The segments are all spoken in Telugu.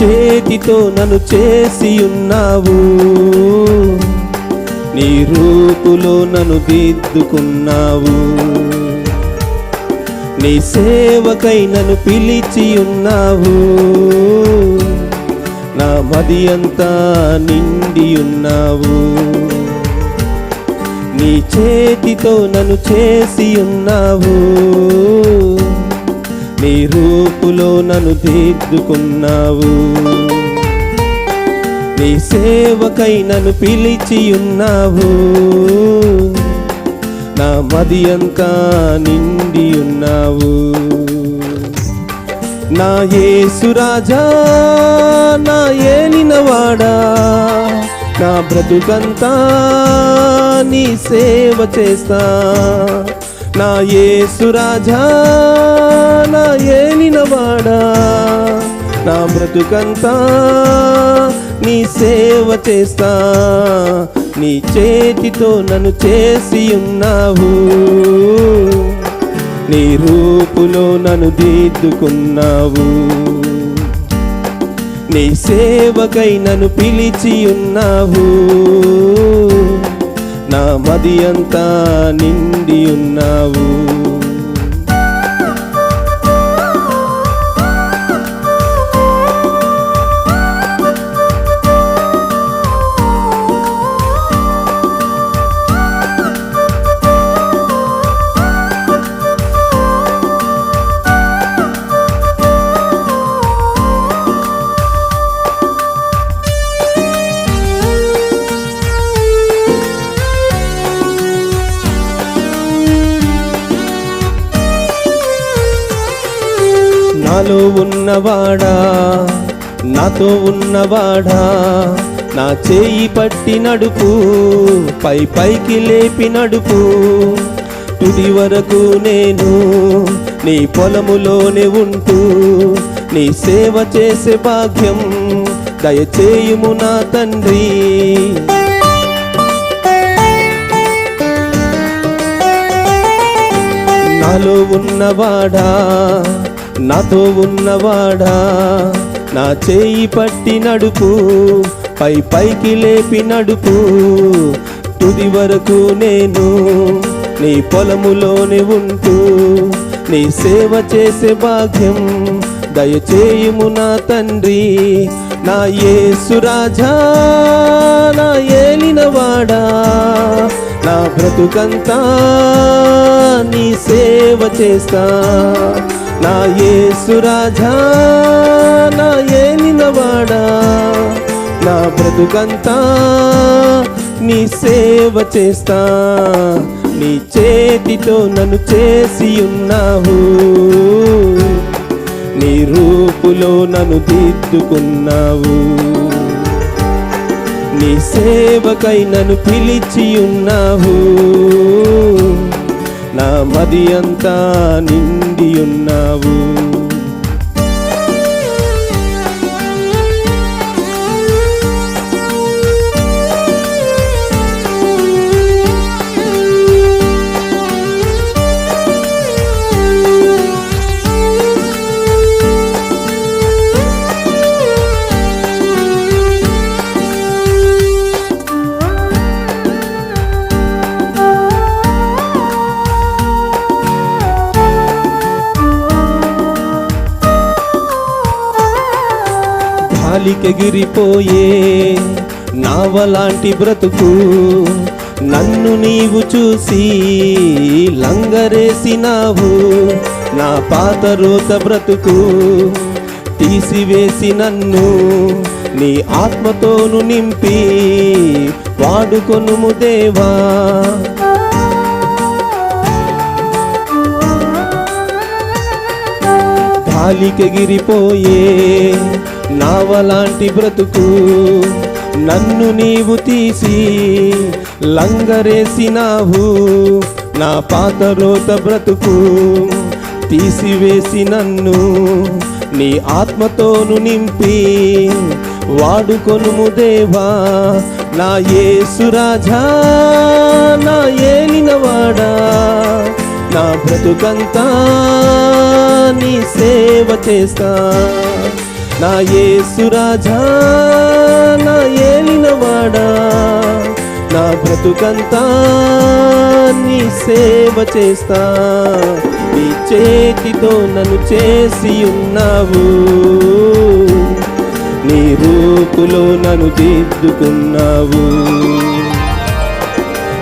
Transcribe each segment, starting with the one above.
చేతితో నన్ను చేసి ఉన్నావు, నీ రూపులో నన్ను దిద్దుకున్నావు, నీ సేవకై నన్ను పిలిచి ఉన్నావు, నా మది అంతా నిండి ఉన్నావు, నీ చేతితో నన్ను చేసి ఉన్నావు, నీ రూపులో నన్ను దిద్దుకున్నావు, నీ సేవకై నన్ను పిలిచి ఉన్నావు, నా మది అంతా నిండి ఉన్నావు. నా యేసు రాజా, నా ఏలినవాడా, నా బ్రతుకంతా నీ సేవ చేస్తా. నా యేసు రాజా, నా ఏలినవాడా, నా బ్రతుకంతా నీ సేవ చేస్తా. నీ చేతితో నన్ను చేసి ఉన్నావు, నీ రూపులో నన్ను దిద్దుకున్నావు, నీ సేవకై నన్ను పిలిచి ఉన్నావు, నా మది అంతా నిండి ఉన్నావు. నాలో ఉన్నవాడా, నాతో ఉన్నవాడా, నా చేయి పట్టి నడుపు, పై పైకి లేపి నడుపు. తుది వరకు నేను నీ పొలములోనే ఉంటూ నీ సేవ చేసే భాగ్యం దయచేయుము నా తండ్రి. నాలో ఉన్నవాడా, నాతో ఉన్నవాడా, నా చేయి పట్టి నడుపు, పై పైకి లేపి నడుపు. తుది వరకు నేను నీ పొలములోనే ఉంటూ నీ సేవ చేసే భాగ్యం దయచేయుము నా తండ్రి. నా యేసు రాజా, నా ఏలినవాడా, నా బ్రతుకంతా నీ సేవ చేస్తా. నా యేసు రాజా, నా ఏలినవాడా, నా బ్రతుకంతా నీ సేవ చేస్తా. నీ చేతితో నన్ను చేసి ఉన్నావు, నీ రూపులో నన్ను దిద్దుకున్నావు, నీ సేవకై నన్ను పిలిచి ఉన్నావు, నా మది అంతా నిండి ఉన్నావు. గాలికెగిరిపోయే నావలాంటి బ్రతుకు నన్ను నీవు చూసి లంగరేసినావు. నా పాత రోత బ్రతుకు తీసివేసి నన్ను నీ ఆత్మతోను నింపి వాడుకొనుము దేవా. గాలికెగిరిపోయే నావలాంటి బ్రతుకు నన్ను నీవు తీసి లంగరేసినావు. నా పాత రోత బ్రతుకు తీసివేసి నన్ను నీ ఆత్మతోను నింపి వాడుకొనుము దేవా. నా యేసు రాజా, నా ఏలినవాడా, నా బ్రతుకంతా నీ సేవ చేస్తా. నా యేసు రాజా నా ఏలినవాడా నా బ్రతుకంతా నీ సేవ చేస్తా నీ చేతితో నన్ను చేసి ఉన్నావు నీ రూపులో నన్ను దిద్దుకున్నావు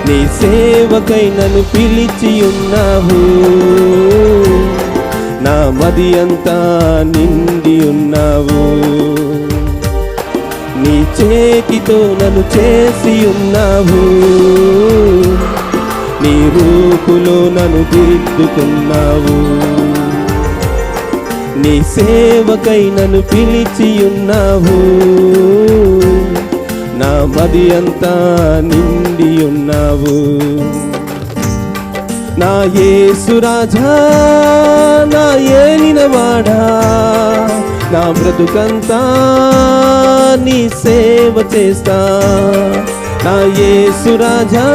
నీ సేవకై నన్ను పిలిచి ఉన్నావు నా మది అంతా నిండి ఉన్నావు నీ చేతితో నన్ను చేసి ఉన్నావు నీ రూపులో నన్ను దిద్దుకున్నావు నీ సేవకై నన్ను పిలిచి ఉన్నావు నా మది అంతా నిండి ఉన్నావు నా యేసు రాజా నా ఏలినవాడా నా బ్రతుకంతా నీ సేవ చేస్తా నా యేసు రాజా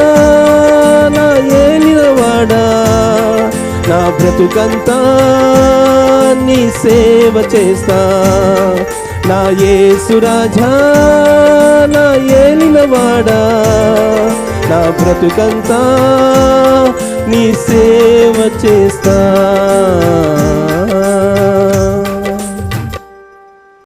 నా ఏలినవాడా నా బ్రతుకంతా నీ సేవ చేస్తా నా యేసు రాజా నా ఏలినవాడా నా బ్రతుకంతా నీ సేవ చేస్తా